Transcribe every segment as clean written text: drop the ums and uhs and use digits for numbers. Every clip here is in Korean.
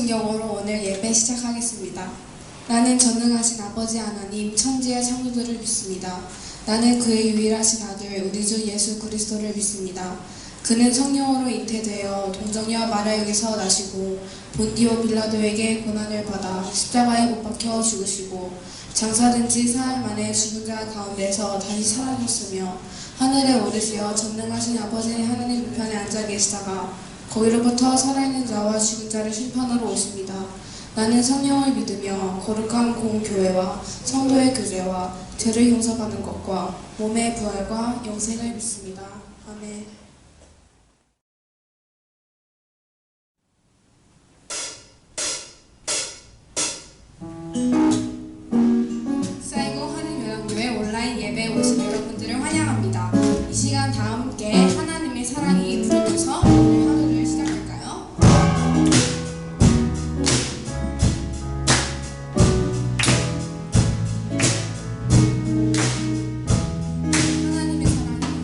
성경으로 오늘 예배 시작하겠습니다. 나는 전능하신 아버지 하나님, 천지의 창조주를 믿습니다. 나는 그의 유일하신 아들, 우리 주 예수 그리스도를 믿습니다. 그는 성령으로 잉태되어 동정녀 마리아에게서 나시고 본디오 빌라도에게 고난을 받아 십자가에 못 박혀 죽으시고 장사된 지 사흘 만에 죽은 자 가운데서 다시 살아나셨으며 하늘에 오르시어 전능하신 아버지 하나님 우편에 앉아 계시다가 거기로부터 살아있는 자와 죽은 자를 심판하러 오십니다. 나는 성령을 믿으며 거룩한 공교회와 성도의 교제와 죄를 용서받는 것과 몸의 부활과 영생을 믿습니다. 아멘. 사이고 한인교회 온라인 예배에 오신 여러분들을 환영합니다. 이 시간 다 함께 하나님의 사랑이 부르면서 오늘 하루를 시작할까요? 하나님의 사랑이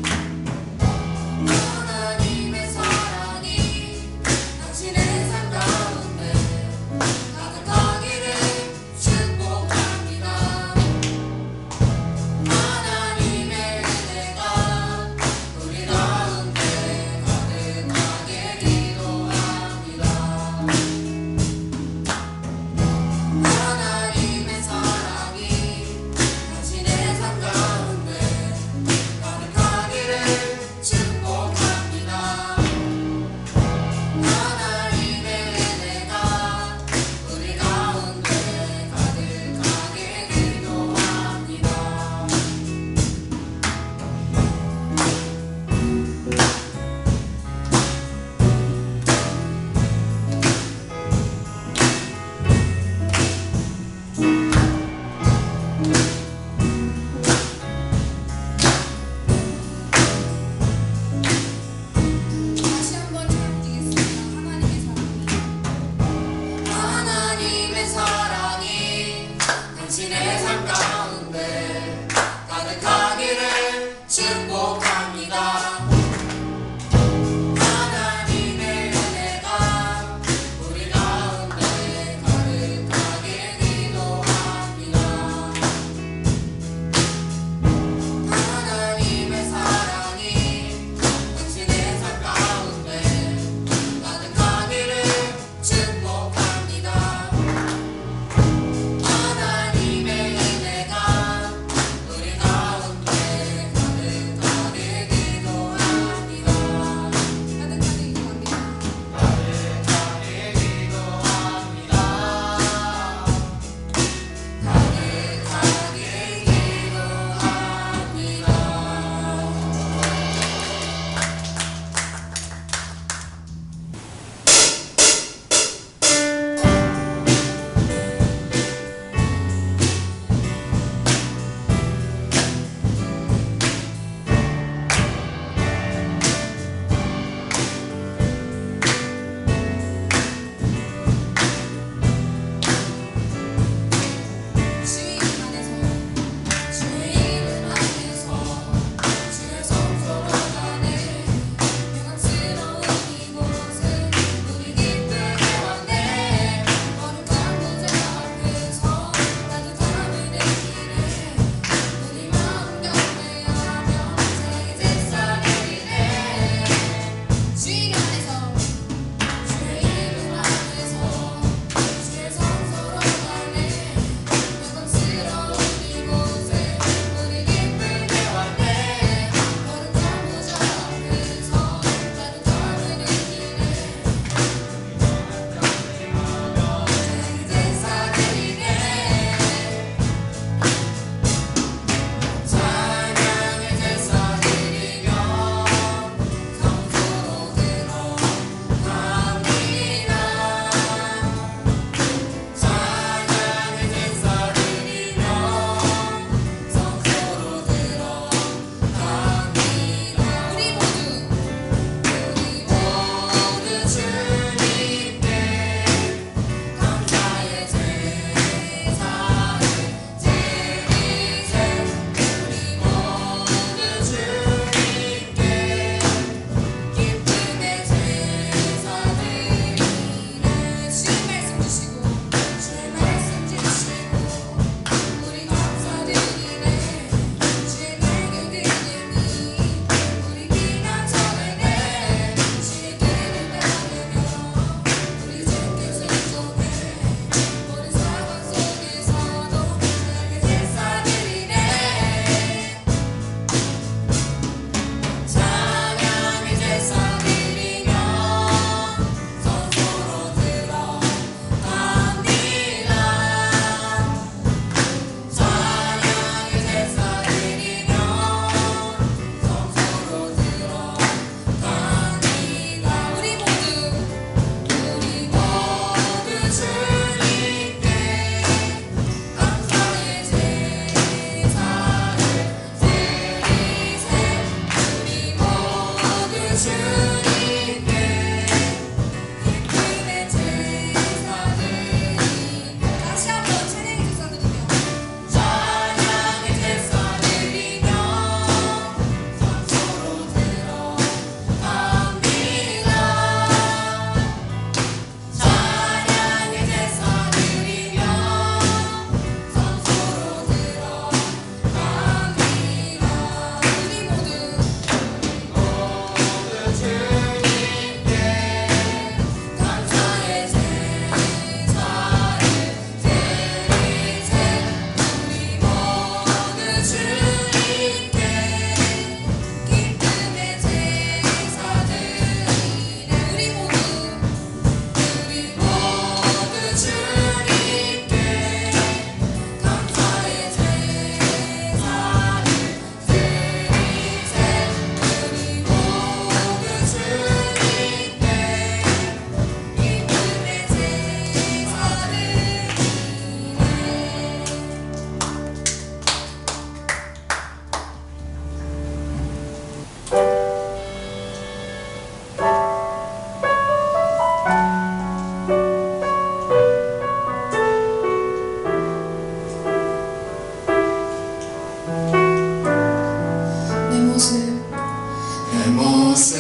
모습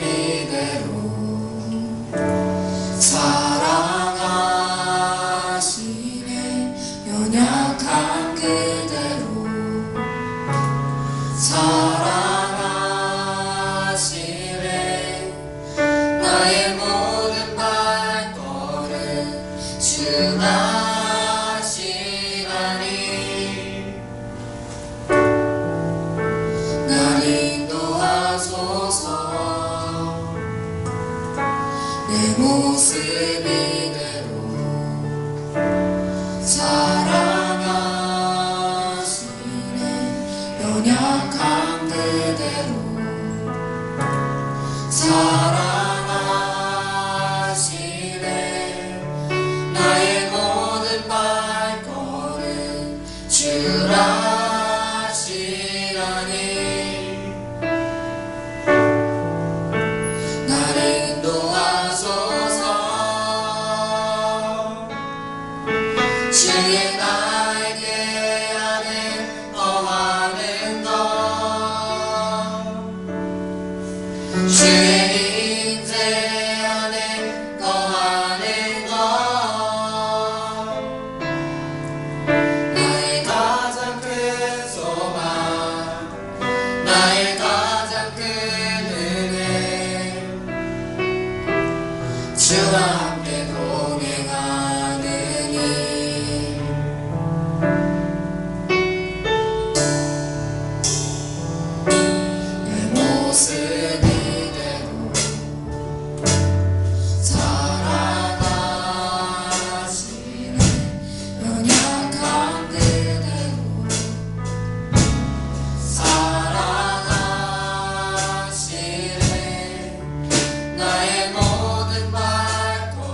이대로 사랑하시네. 연약한 그대로 사랑하시네. 나의 모든 발걸음 주가 하시나니 날 인도하소서. 내 모습 이대로 사랑하시네. 연약한 그대로 사랑하시네. 나의 모든 발걸음 주라 하시나니 나를 인도하소서. 주의 날개 안에 거하는 것 주의 임재 안에 거하는 것 나의 가장 큰 소망 나의 가장 큰 은혜 주와 함께 동행하느니 내 모습 이대로 사랑하시네. 연약한 그대로 사랑하시네. 나의 모든 발걸음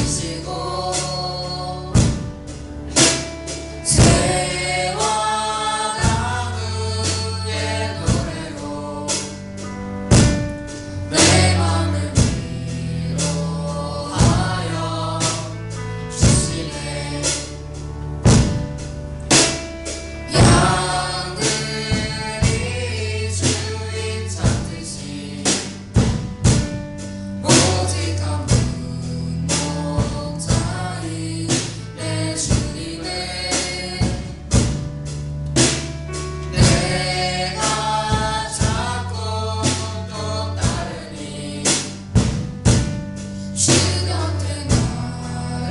주시고 새와 나무의 노래로 내 맘을 위로하여 주시네. 양들이 주인 찾듯이 모직한 목자인 내 주님을 내가 찾고 또 따르니 주 곁에 나를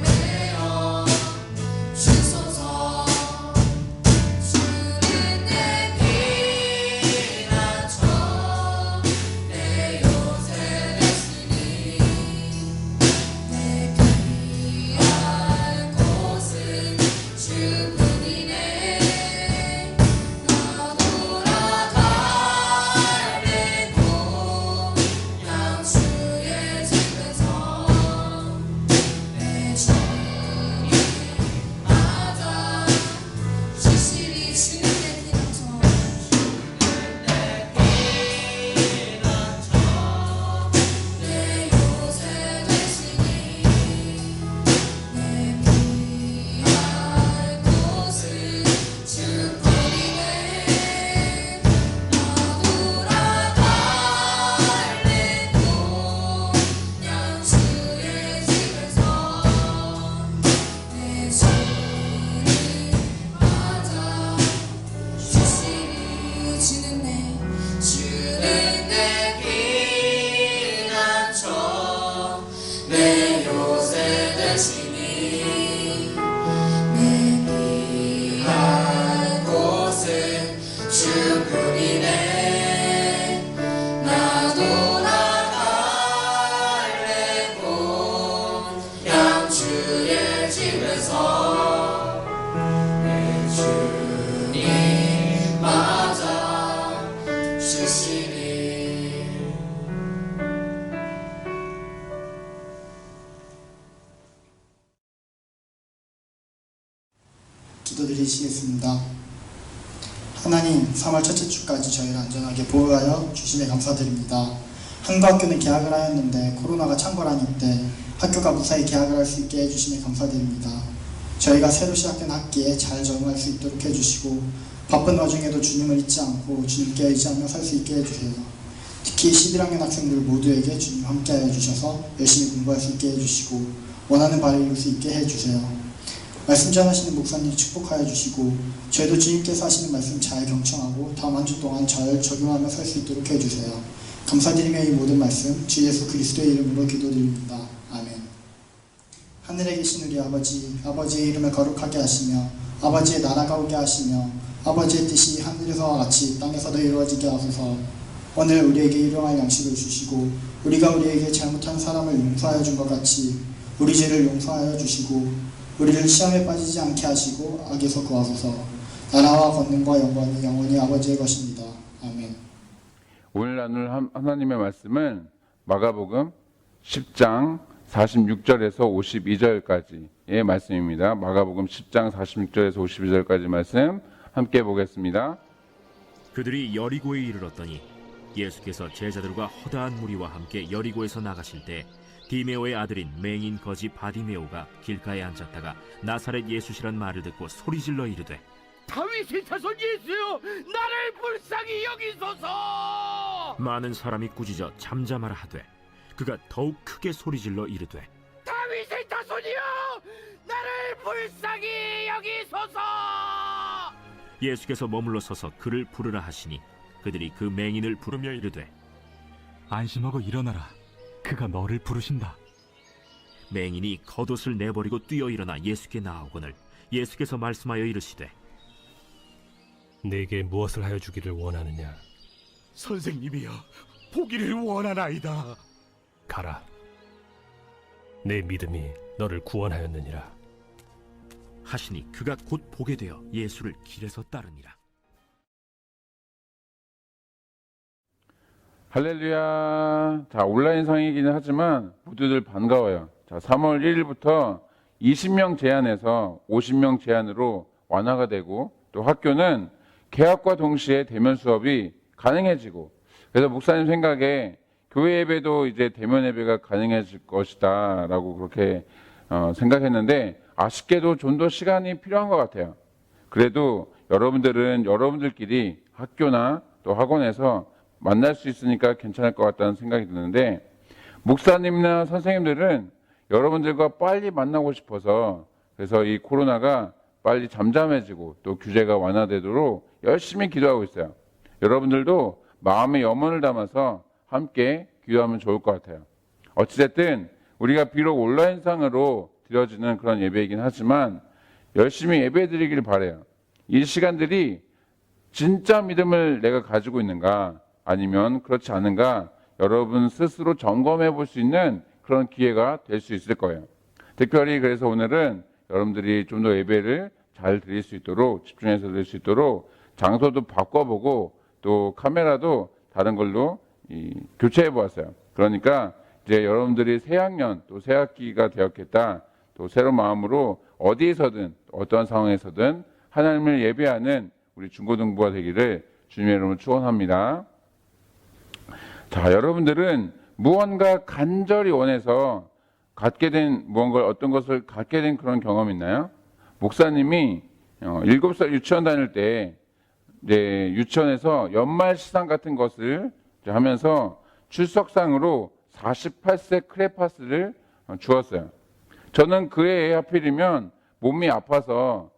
메어 주소서. 주는 내 피난처 내 요새 되시니 내 피할 곳은 주뿐이네. 나 돌아갈래 고향 주의 집에서 내 주님 맞아 주시리. 주는 내 피난처 내 요새 되시니 내 피할 곳은 주뿐이네. 나 돌아갈래 고향 주의 집에서 내 주님 맞아 주시리. 주는 내 피난처 내 요새 되시니 내 피할 곳은 주뿐이네. 나 돌아갈래 고향 주의 집에서 내 주님 맞아 주시리. 기도드리시겠습니다. 하나님, 3월 첫째 주까지 저희를 안전하게 보호하여 주심에 감사드립니다. 한국 학교는 개학을 하였는데 코로나가 창궐하는 때 학교가 무사히 개학을 할 수 있게 해주심에 감사드립니다. 저희가 새로 시작된 학기에 잘 적응할 수 있도록 해주시고 바쁜 와중에도 주님을 잊지 않고 주님께 의지하며 살 수 있게 해주세요. 특히 11학년 학생들 모두에게 주님 함께하여 주셔서 열심히 공부할 수 있게 해주시고 원하는 바를 이룰 수 있게 해주세요. 말씀 전하시는 목사님 축복하여 주시고 저희도 주님께서 하시는 말씀 잘 경청하고 다음 한 주 동안 잘 적용하며 살 수 있도록 해주세요. 감사드리며 이 모든 말씀 주 예수 그리스도의 이름으로 기도드립니다. 아멘. 하늘에 계신 우리 아버지, 아버지의 이름을 거룩하게 하시며 아버지의 나라가 오게 하시며 아버지의 뜻이 하늘에서와 같이 땅에서도 이루어지게 하소서. 오늘 우리에게 일용할 양식을 주시고 우리가 우리에게 잘못한 사람을 용서하여 준 것 같이 우리 죄를 용서하여 주시고 우리를 시험에 빠지지 않게 하시고 악에서 구하소서. 나라와 권능과 영광이 영원히 아버지의 것입니다. 아멘. 오늘 나눌 하나님의 말씀은 마가복음 10장 46절에서 52절까지의 말씀입니다. 마가복음 10장 46절에서 52절까지 말씀 함께 보겠습니다. 그들이 여리고에 이르렀더니 예수께서 제자들과 허다한 무리와 함께 여리고에서 나가실 때 디메오의 아들인 맹인 거지 바디메오가 길가에 앉았다가 나사렛 예수시란 말을 듣고 소리질러 이르되 다윗의 자손 예수여, 나를 불쌍히 여기소서. 많은 사람이 꾸짖어 잠잠하라 하되 그가 더욱 크게 소리질러 이르되 다윗의 자손이여, 나를 불쌍히 여기소서. 예수께서 머물러 서서 그를 부르라 하시니 그들이 그 맹인을 부르며 이르되 안심하고 일어나라. 그가 너를 부르신다. 맹인이 겉옷을 내버리고 뛰어 일어나 예수께 나오거늘 예수께서 말씀하여 이르시되 내게 무엇을 하여 주기를 원하느냐? 선생님이여, 보기를 원하나이다. 가라. 내 믿음이 너를 구원하였느니라. 하시니 그가 곧 보게 되어 예수를 길에서 따르니라. 할렐루야. 자, 온라인 상이기는 하지만 모두들 반가워요. 자, 3월 1일부터 20명 제한에서 50명 제한으로 완화가 되고 또 학교는 개학과 동시에 대면 수업이 가능해지고 그래서 목사님 생각에 교회 예배도 이제 대면 예배가 가능해질 것이다라고 그렇게 생각했는데 아쉽게도 좀 더 시간이 필요한 것 같아요. 그래도 여러분들은 여러분들끼리 학교나 또 학원에서 만날 수 있으니까 괜찮을 것 같다는 생각이 드는데 목사님이나 선생님들은 여러분들과 빨리 만나고 싶어서 그래서 이 코로나가 빨리 잠잠해지고 또 규제가 완화되도록 열심히 기도하고 있어요. 여러분들도 마음의 염원을 담아서 함께 기도하면 좋을 것 같아요. 어찌됐든 우리가 비록 온라인상으로 드려지는 그런 예배이긴 하지만 열심히 예배 드리길 바라요. 이 시간들이 진짜 믿음을 내가 가지고 있는가 아니면 그렇지 않은가 여러분 스스로 점검해 볼 수 있는 그런 기회가 될 수 있을 거예요. 특별히 그래서 오늘은 여러분들이 좀 더 예배를 잘 드릴 수 있도록 집중해서 드릴 수 있도록 장소도 바꿔보고 또 카메라도 다른 걸로 교체해 보았어요. 그러니까 이제 여러분들이 새 학년 또 새 학기가 되었겠다. 또 새로운 마음으로 어디에서든 어떠한 상황에서든 하나님을 예배하는 우리 중고등부가 되기를 주님의 이름으로 축원합니다. 자, 여러분들은 무언가 간절히 원해서 갖게 된 무언가 어떤 것을 갖게 된 그런 경험 있나요? 목사님이 7살 유치원 다닐 때 이제 유치원에서 연말 시상 같은 것을 하면서 출석상으로 48세 크레파스를 주었어요. 저는 그 해에 하필이면 몸이 아파서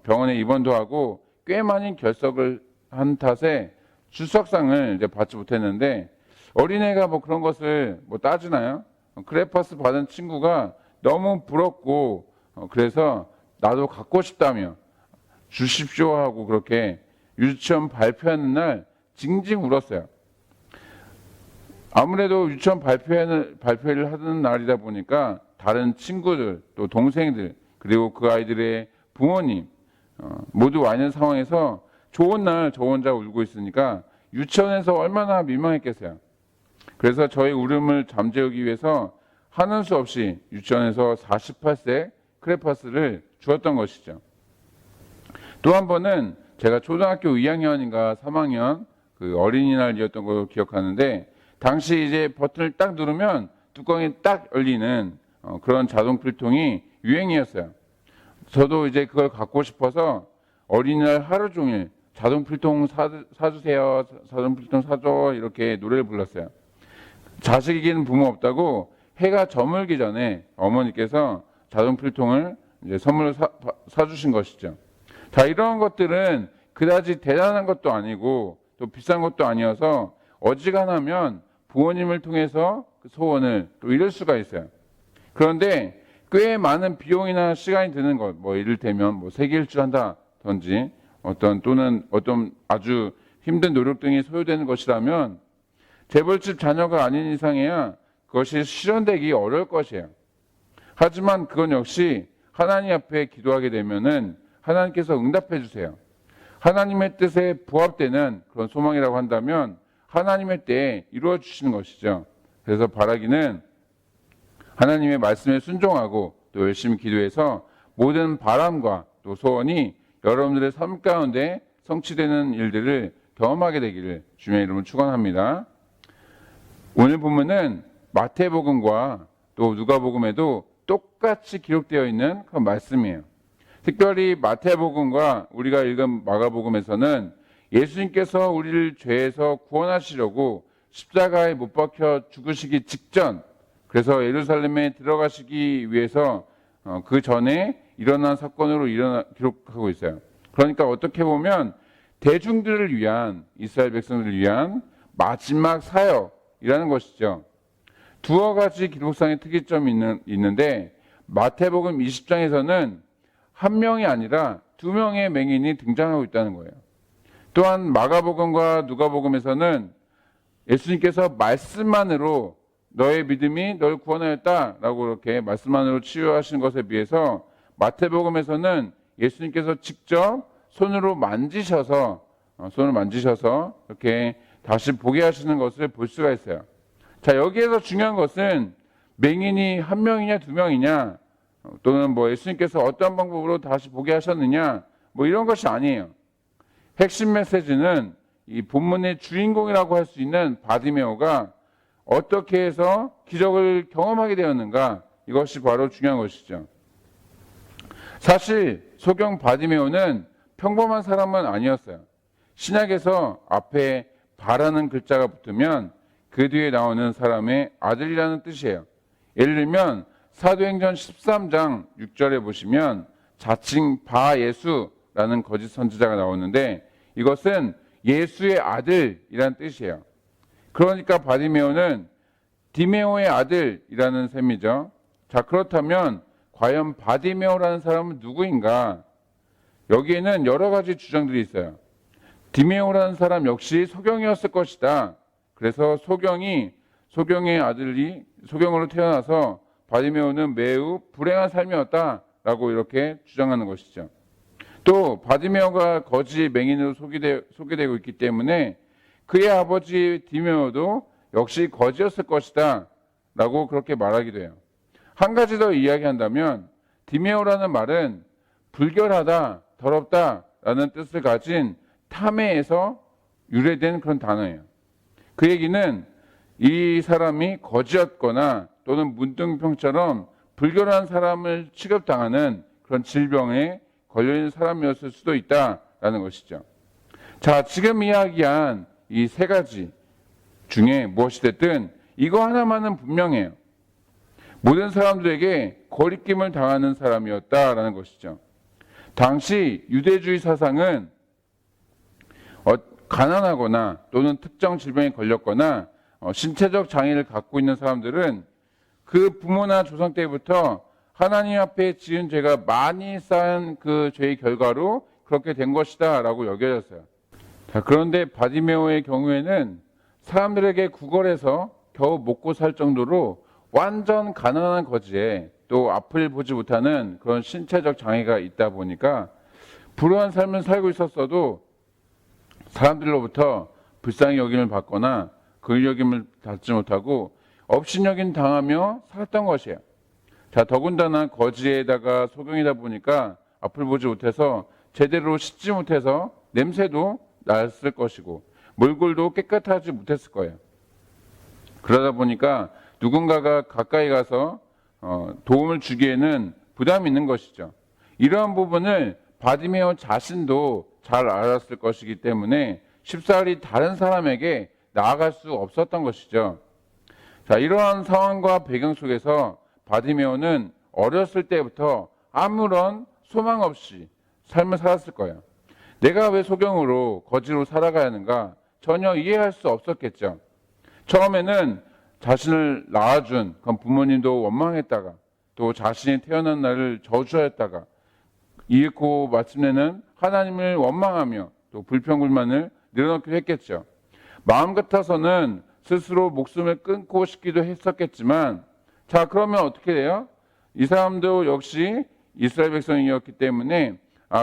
병원에 입원도 하고 꽤 많이 결석을 한 탓에 출석상을 이제 받지 못했는데 어린애가 뭐 그런 것을 뭐 따지나요? 크레파스 받은 친구가 너무 부럽고 그래서 나도 갖고 싶다며 주십시오 하고 그렇게 유치원 발표하는 날 징징 울었어요. 아무래도 유치원 발표를 하는 날이다 보니까 다른 친구들 또 동생들 그리고 그 아이들의 부모님 모두 와 있는 상황에서 좋은 날 저 혼자 울고 있으니까 유치원에서 얼마나 민망했겠어요. 그래서 저희 울음을 잠재우기 위해서 하는 수 없이 유치원에서 48세 크레파스를 주었던 것이죠. 또 한 번은 제가 초등학교 2학년인가 3학년 그 어린이날이었던 걸 기억하는데 당시 이제 버튼을 딱 누르면 뚜껑이 딱 열리는 그런 자동 필통이 유행이었어요. 저도 이제 그걸 갖고 싶어서 어린이날 하루 종일 자동 필통 사주세요, 자동 필통 사줘 이렇게 노래를 불렀어요. 자식이기는 부모 없다고 해가 저물기 전에 어머니께서 자동 필통을 이제 선물로 사주신 것이죠. 자, 이런 것들은 그다지 대단한 것도 아니고 또 비싼 것도 아니어서 어지간하면 부모님을 통해서 그 소원을 또 이룰 수가 있어요. 그런데 꽤 많은 비용이나 시간이 드는 것, 뭐 이를테면 뭐 세계일주 한다든지 또는 어떤 아주 힘든 노력 등이 소요되는 것이라면 재벌집 자녀가 아닌 이상에야 그것이 실현되기 어려울 것이에요. 하지만 그건 역시 하나님 앞에 기도하게 되면은 하나님께서 응답해 주세요. 하나님의 뜻에 부합되는 그런 소망이라고 한다면 하나님의 때에 이루어 주시는 것이죠. 그래서 바라기는 하나님의 말씀에 순종하고 또 열심히 기도해서 모든 바람과 또 소원이 여러분들의 삶 가운데 성취되는 일들을 경험하게 되기를 주님의 이름으로 축원합니다. 오늘 본문은 마태복음과 또 누가복음에도 똑같이 기록되어 있는 그 말씀이에요. 특별히 마태복음과 우리가 읽은 마가복음에서는 예수님께서 우리를 죄에서 구원하시려고 십자가에 못 박혀 죽으시기 직전, 그래서 예루살렘에 들어가시기 위해서 그 전에 일어난 사건으로 기록하고 있어요. 그러니까 어떻게 보면 대중들을 위한, 이스라엘 백성들을 위한 마지막 사역이라는 것이죠. 두어 가지 기록상의 특이점이 있는데 마태복음 20장에서는 한 명이 아니라 두 명의 맹인이 등장하고 있다는 거예요. 또한 마가복음과 누가복음에서는 예수님께서 말씀만으로 너의 믿음이 널 구원하였다라고 이렇게 말씀만으로 치유하신 것에 비해서 마태복음에서는 예수님께서 직접 손으로 만지셔서 이렇게 다시 보게 하시는 것을 볼 수가 있어요. 자, 여기에서 중요한 것은 맹인이 한 명이냐 두 명이냐 또는 뭐 예수님께서 어떤 방법으로 다시 보게 하셨느냐 뭐 이런 것이 아니에요. 핵심 메시지는 이 본문의 주인공이라고 할 수 있는 바디메오가 어떻게 해서 기적을 경험하게 되었는가, 이것이 바로 중요한 것이죠. 사실 소경 바디메오는 평범한 사람은 아니었어요. 신약에서 앞에 바라는 글자가 붙으면 그 뒤에 나오는 사람의 아들이라는 뜻이에요. 예를 들면 사도행전 13장 6절에 보시면 자칭 바예수라는 거짓 선지자가 나오는데 이것은 예수의 아들이라는 뜻이에요. 그러니까 바디메오는 디메오의 아들이라는 셈이죠. 자, 그렇다면 과연 바디메오라는 사람은 누구인가? 여기에는 여러 가지 주장들이 있어요. 디메오라는 사람 역시 소경이었을 것이다. 그래서 소경의 아들이 소경으로 태어나서 바디메오는 매우 불행한 삶이었다라고 이렇게 주장하는 것이죠. 또 바디메오가 거지 맹인으로 소개되고 있기 때문에 그의 아버지 디메오도 역시 거지였을 것이다 라고 그렇게 말하기도 해요. 한 가지 더 이야기한다면 디메오라는 말은 불결하다, 더럽다 라는 뜻을 가진 타메에서 유래된 그런 단어예요. 그 얘기는 이 사람이 거지였거나 또는 문둥병처럼 불결한 사람을 취급당하는 그런 질병에 걸려있는 사람이었을 수도 있다라는 것이죠. 자, 지금 이야기한 이 세 가지 중에 무엇이 됐든 이거 하나만은 분명해요. 모든 사람들에게 거리낌을 당하는 사람이었다라는 것이죠. 당시 유대주의 사상은 가난하거나 또는 특정 질병에 걸렸거나 신체적 장애를 갖고 있는 사람들은 그 부모나 조상 때부터 하나님 앞에 지은 죄가 많이 쌓인 그 죄의 결과로 그렇게 된 것이다 라고 여겨졌어요. 자, 그런데 바디메오의 경우에는 사람들에게 구걸해서 겨우 먹고 살 정도로 완전 가난한 거지에 또 앞을 보지 못하는 그런 신체적 장애가 있다 보니까 불우한 삶을 살고 있었어도 사람들로부터 불쌍히 여김을 받거나 그 여김을 받지 못하고 업신여김 당하며 살았던 것이에요. 자, 더군다나 거지에다가 소경이다 보니까 앞을 보지 못해서 제대로 씻지 못해서 냄새도 났을 것이고 몰골도 깨끗하지 못했을 거예요. 그러다 보니까 누군가가 가까이 가서 도움을 주기에는 부담이 있는 것이죠. 이러한 부분을 바디메오 자신도 잘 알았을 것이기 때문에 쉽사리 다른 사람에게 나아갈 수 없었던 것이죠. 자, 이러한 상황과 배경 속에서 바디메오는 어렸을 때부터 아무런 소망 없이 삶을 살았을 거예요. 내가 왜 소경으로 거지로 살아가야 하는가 전혀 이해할 수 없었겠죠. 처음에는 자신을 낳아준 그런 부모님도 원망했다가 또 자신이 태어난 날을 저주하였다가 이윽고 마침내는 하나님을 원망하며 또 불평불만을 늘어놓기도 했겠죠. 마음 같아서는 스스로 목숨을 끊고 싶기도 했었겠지만 자, 그러면 어떻게 돼요? 이 사람도 역시 이스라엘 백성이었기 때문에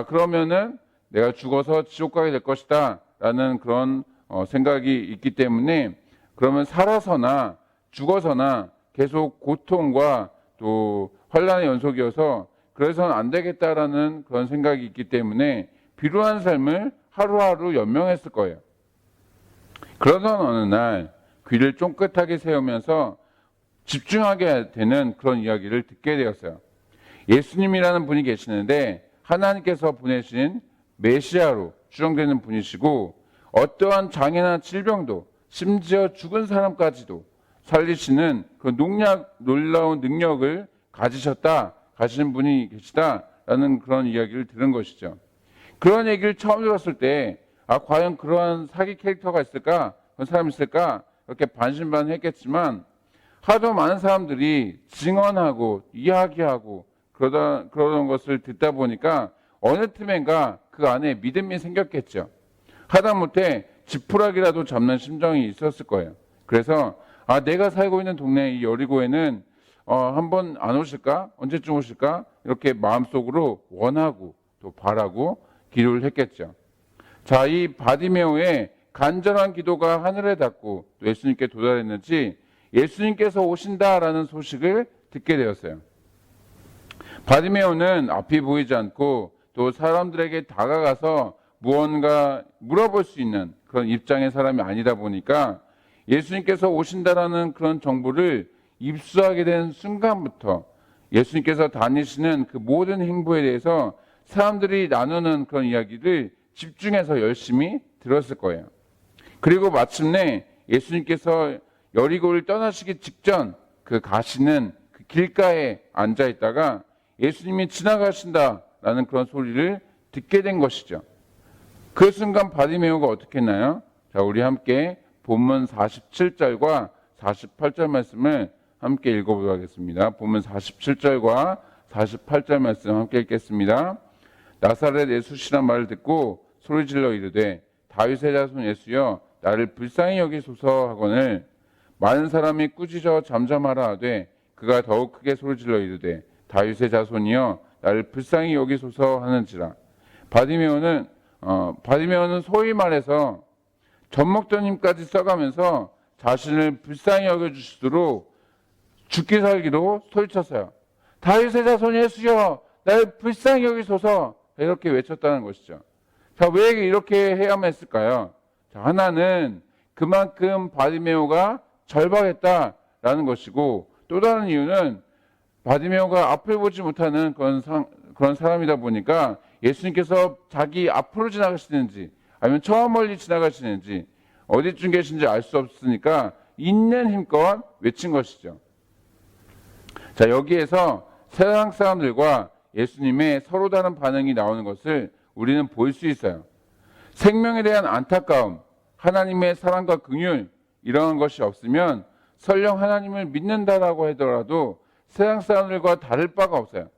그러면은 내가 죽어서 지옥 가게 될 것이다 라는 그런 생각이 있기 때문에 그러면 살아서나 죽어서나 계속 고통과 또 환난의 연속이어서 그래서는 안 되겠다라는 그런 생각이 있기 때문에 비루한 삶을 하루하루 연명했을 거예요. 그러던 어느 날 귀를 쫑긋하게 세우면서 집중하게 되는 그런 이야기를 듣게 되었어요. 예수님이라는 분이 계시는데 하나님께서 보내신 메시아로 추정되는 분이시고 어떠한 장애나 질병도 심지어 죽은 사람까지도 살리시는 그 놀라운 능력을 가지신 분이 계시다라는 그런 이야기를 들은 것이죠. 그런 얘기를 처음 들었을 때 과연 그러한 사기 캐릭터가 있을까? 그런 사람이 있을까? 이렇게 반신반의했겠지만 하도 많은 사람들이 증언하고 이야기하고 그러던 것을 듣다 보니까 어느 틈엔가 그 안에 믿음이 생겼겠죠. 하다못해 지푸라기라도 잡는 심정이 있었을 거예요. 그래서 내가 살고 있는 동네 이 여리고에는 한번 안 오실까? 언제쯤 오실까? 이렇게 마음속으로 원하고 또 바라고 기도를 했겠죠. 자, 이 바디메오의 간절한 기도가 하늘에 닿고 또 예수님께 도달했는지 예수님께서 오신다라는 소식을 듣게 되었어요. 바디메오는 앞이 보이지 않고 또 사람들에게 다가가서 무언가 물어볼 수 있는 그런 입장의 사람이 아니다 보니까 예수님께서 오신다라는 그런 정보를 입수하게 된 순간부터 예수님께서 다니시는 그 모든 행보에 대해서 사람들이 나누는 그런 이야기를 집중해서 열심히 들었을 거예요. 그리고 마침내 예수님께서 여리고를 떠나시기 직전 그 가시는 그 길가에 앉아 있다가 예수님이 지나가신다라는 그런 소리를 듣게 된 것이죠. 그 순간 바디메오가 어떻게 했나요? 자, 우리 함께 본문 47절과 48절 말씀을 함께 읽어보도록 하겠습니다. 본문 47절과 48절 말씀 함께 읽겠습니다. 나사렛 예수시란 말을 듣고 소리질러 이르되 다윗의 자손 예수여 나를 불쌍히 여기소서 하거늘 많은 사람이 꾸짖어 잠잠하라 하되 그가 더욱 크게 소리질러 이르되 다윗의 자손이여 나를 불쌍히 여기소서 하는지라. 바디메오는 소위 말해서 젖먹던 힘까지 써가면서 자신을 불쌍히 여겨주시도록 죽기 살기로 소리쳤어요. 다윗의 자손 예수여 나를 불쌍히 여기소서 이렇게 외쳤다는 것이죠. 자, 왜 이렇게 해야만 했을까요? 자, 하나는 그만큼 바디메오가 절박했다라는 것이고 또 다른 이유는 바디메오가 앞을 보지 못하는 그런 사람이다 보니까 예수님께서 자기 앞으로 지나가시는지 아니면 저 멀리 지나가시는지 어디쯤 계신지 알 수 없으니까 있는 힘껏 외친 것이죠. 자, 여기에서 세상 사람들과 예수님의 서로 다른 반응이 나오는 것을 우리는 볼 수 있어요. 생명에 대한 안타까움, 하나님의 사랑과 긍휼 이런 것이 없으면 설령 하나님을 믿는다라고 하더라도 세상 사람들과 다를 바가 없어요.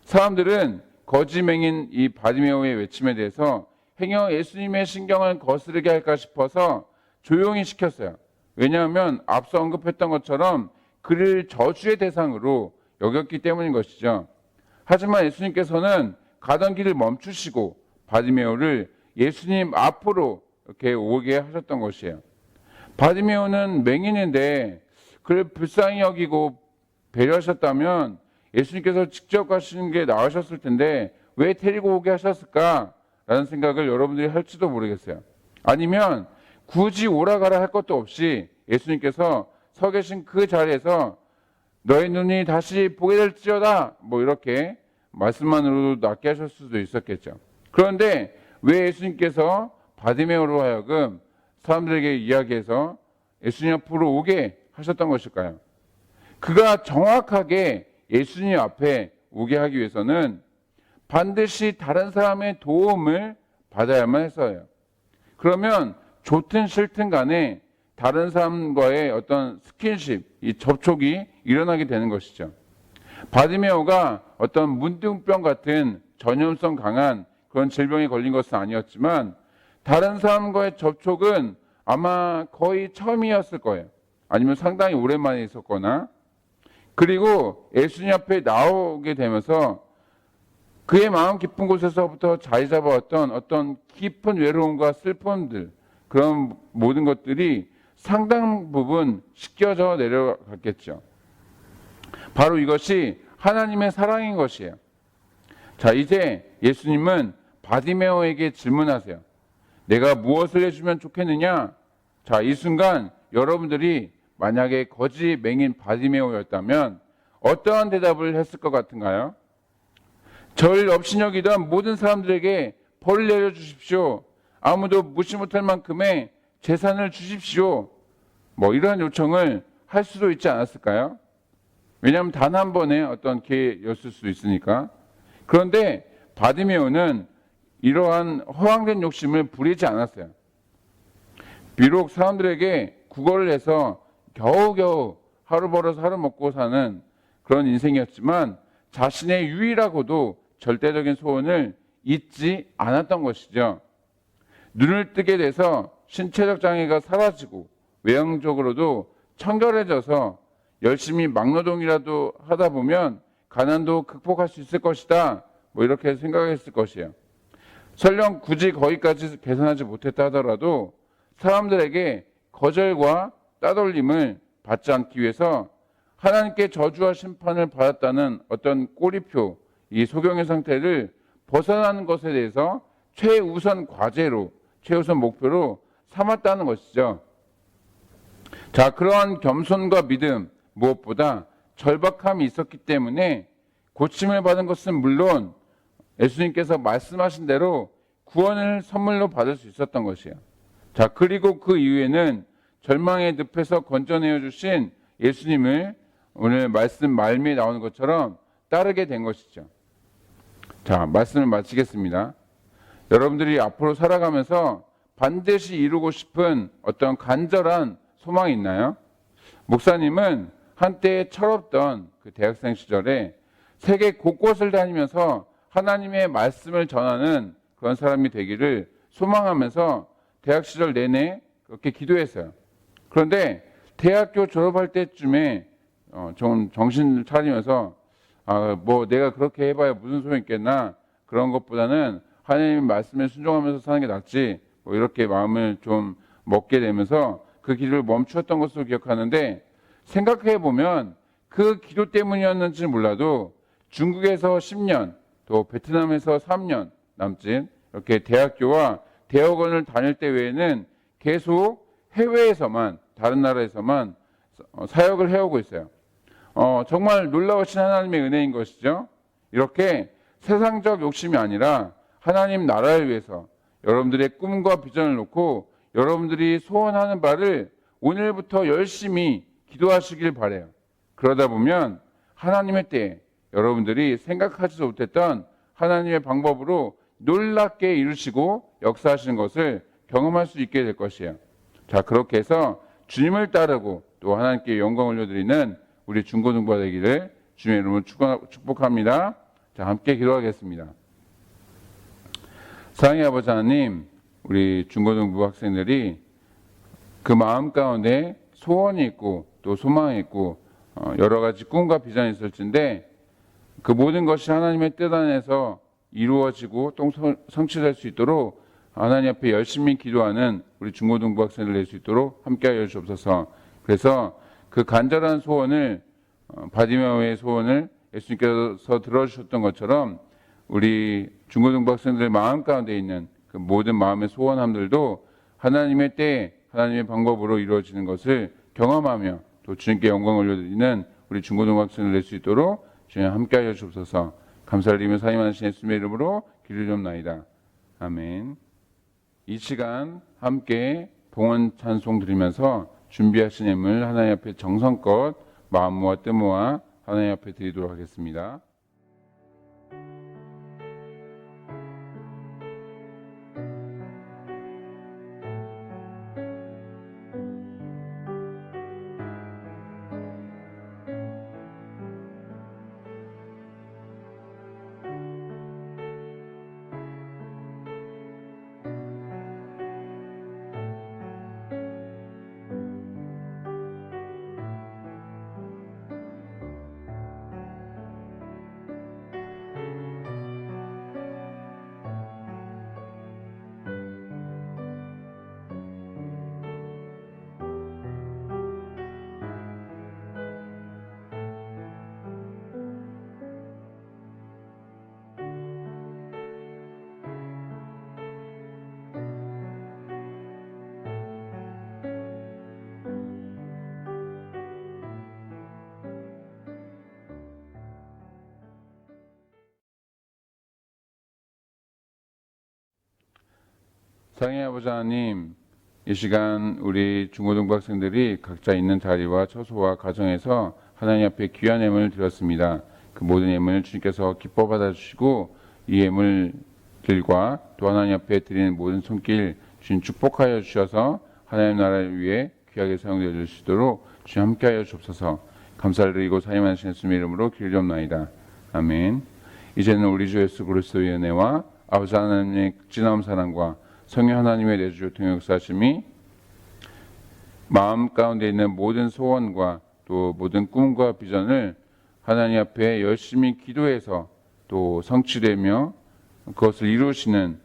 사람들은 거짓맹인 이 바디메오의 외침에 대해서 행여 예수님의 신경을 거스르게 할까 싶어서 조용히 시켰어요. 왜냐하면 앞서 언급했던 것처럼 그를 저주의 대상으로 여겼기 때문인 것이죠. 하지만 예수님께서는 가던 길을 멈추시고 바디메오를 예수님 앞으로 이렇게 오게 하셨던 것이에요. 바디메오는 맹인인데 그를 불쌍히 여기고 배려하셨다면 예수님께서 직접 가시는 게 나으셨을 텐데 왜 데리고 오게 하셨을까라는 생각을 여러분들이 할지도 모르겠어요. 아니면 굳이 오라가라 할 것도 없이 예수님께서 서 계신 그 자리에서 너의 눈이 다시 보게 될지어다 뭐 이렇게 말씀만으로도 낫게 하실 수도 있었겠죠. 그런데 왜 예수님께서 바디메오로 하여금 사람들에게 이야기해서 예수님 앞으로 오게 하셨던 것일까요? 그가 정확하게 예수님 앞에 오게 하기 위해서는 반드시 다른 사람의 도움을 받아야만 했어요. 그러면 좋든 싫든 간에 다른 사람과의 어떤 스킨십, 이 접촉이 일어나게 되는 것이죠. 바디메오가 어떤 문둥병 같은 전염성 강한 그런 질병에 걸린 것은 아니었지만 다른 사람과의 접촉은 아마 거의 처음이었을 거예요. 아니면 상당히 오랜만에 있었거나 그리고 예수님 앞에 나오게 되면서 그의 마음 깊은 곳에서부터 자리 잡아왔던 어떤 깊은 외로움과 슬픔들 그런 모든 것들이 상당 부분 씻겨져 내려갔겠죠. 바로 이것이 하나님의 사랑인 것이에요. 자, 이제 예수님은 바디메오에게 질문하세요. 내가 무엇을 해주면 좋겠느냐? 자, 이 순간 여러분들이 만약에 거지 맹인 바디메오였다면 어떠한 대답을 했을 것 같은가요? 저를 업신여기던 모든 사람들에게 벌을 내려주십시오. 아무도 무시 못할 만큼의 재산을 주십시오. 뭐 이러한 요청을 할 수도 있지 않았을까요? 왜냐하면 단 한 번의 어떤 기회였을 수도 있으니까. 그런데 바디메오는 이러한 허황된 욕심을 부리지 않았어요. 비록 사람들에게 구걸을 해서 겨우겨우 하루 벌어서 하루 먹고 사는 그런 인생이었지만 자신의 유일하고도 절대적인 소원을 잊지 않았던 것이죠. 눈을 뜨게 돼서 신체적 장애가 사라지고 외형적으로도 청결해져서 열심히 막노동이라도 하다 보면 가난도 극복할 수 있을 것이다. 뭐 이렇게 생각했을 것이에요. 설령 굳이 거기까지 계산하지 못했다 하더라도 사람들에게 거절과 따돌림을 받지 않기 위해서 하나님께 저주와 심판을 받았다는 어떤 꼬리표, 이 소경의 상태를 벗어나는 것에 대해서 최우선 과제로, 최우선 목표로 삼았다는 것이죠. 자, 그러한 겸손과 믿음, 무엇보다 절박함이 있었기 때문에 고침을 받은 것은 물론 예수님께서 말씀하신 대로 구원을 선물로 받을 수 있었던 것이에요. 자, 그리고 그 이후에는 절망의 늪에서 건져내어 주신 예수님을 오늘 말씀 말미에 나오는 것처럼 따르게 된 것이죠. 자, 말씀을 마치겠습니다. 여러분들이 앞으로 살아가면서 반드시 이루고 싶은 어떤 간절한 소망이 있나요? 목사님은 한때 철없던 그 대학생 시절에 세계 곳곳을 다니면서 하나님의 말씀을 전하는 그런 사람이 되기를 소망하면서 대학 시절 내내 그렇게 기도했어요. 그런데 대학교 졸업할 때쯤에 좀 정신을 차리면서 뭐 내가 그렇게 해봐야 무슨 소용이 있겠나, 그런 것보다는 하나님의 말씀에 순종하면서 사는 게 낫지, 뭐 이렇게 마음을 좀 먹게 되면서 그 길을 멈추었던 것으로 기억하는데, 생각해 보면 그 기도 때문이었는지 몰라도 중국에서 10년, 또 베트남에서 3년 남짓 이렇게 대학교와 대학원을 다닐 때 외에는 계속 해외에서만, 다른 나라에서만 사역을 해오고 있어요. 정말 놀라우신 하나님의 은혜인 것이죠. 이렇게 세상적 욕심이 아니라 하나님 나라를 위해서 여러분들의 꿈과 비전을 놓고 여러분들이 소원하는 바를 오늘부터 열심히 기도하시길 바라요. 그러다 보면 하나님의 때에 여러분들이 생각하지도 못했던 하나님의 방법으로 놀랍게 이루시고 역사하시는 것을 경험할 수 있게 될 것이에요. 자, 그렇게 해서 주님을 따르고 또 하나님께 영광 올려드리는 우리 중고등부가 되기를 주님의 이름으로 축복합니다. 자, 함께 기도하겠습니다. 사랑의 아버지 하나님, 우리 중고등부 학생들이 그 마음 가운데 소원이 있고 또 소망이 있고 여러 가지 꿈과 비전이 있을진데 그 모든 것이 하나님의 뜻 안에서 이루어지고 또 성취될 수 있도록 하나님 앞에 열심히 기도하는 우리 중고등부 학생들 될 수 있도록 함께하여 주옵소서. 그래서 그 간절한 소원을, 바디메오의 소원을 예수님께서 들어주셨던 것처럼 우리 중고등부 학생들의 마음 가운데 있는 그 모든 마음의 소원함들도 하나님의 때에 하나님의 방법으로 이루어지는 것을 경험하며 또 주님께 영광 올려드리는 우리 중고등부 학생들 될 수 있도록 주님 함께하여 주옵소서. 감사를 드리며 사임하신 예수님의 이름으로 기를 좀 나이다. 아멘. 이 시간 함께 봉헌 찬송 드리면서 준비하신 예물 하나님 앞에 정성껏 마음 모아 뜻 모아 하나님 앞에 드리도록 하겠습니다. 사랑의 아버지 하나님, 이 시간 우리 중고등부 학생들이 각자 있는 자리와 처소와 가정에서 하나님 앞에 귀한 예물을 드렸습니다. 그 모든 예물을 주님께서 기뻐 받아주시고 이 예물들과 또 하나님 앞에 드리는 모든 손길 주님 축복하여 주셔서 하나님 나라를 위해 귀하게 사용되어 주시도록 주님 함께하여 주옵소서. 감사를 드리고 사임하신 예수님의 이름으로 기도드리옵나이다. 아멘. 이제는 우리 주 예수 그리스도의 은혜와 아버지 하나님의 극진한 사랑과 성령 하나님의 내주 통역사심이 마음 가운데 있는 모든 소원과 또 모든 꿈과 비전을 하나님 앞에 열심히 기도해서 또 성취되며 그것을 이루시는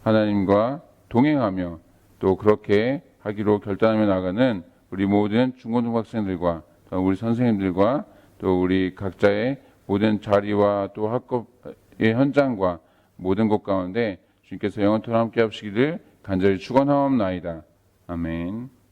하나님과 동행하며 또 그렇게 하기로 결단하며 나가는 우리 모든 중고등학생들과 또 우리 선생님들과 또 우리 각자의 모든 자리와 또 학급의 현장과 모든 것 가운데 주님께서 영원토록 함께 하시기를 간절히 축원하옵나이다. 아멘.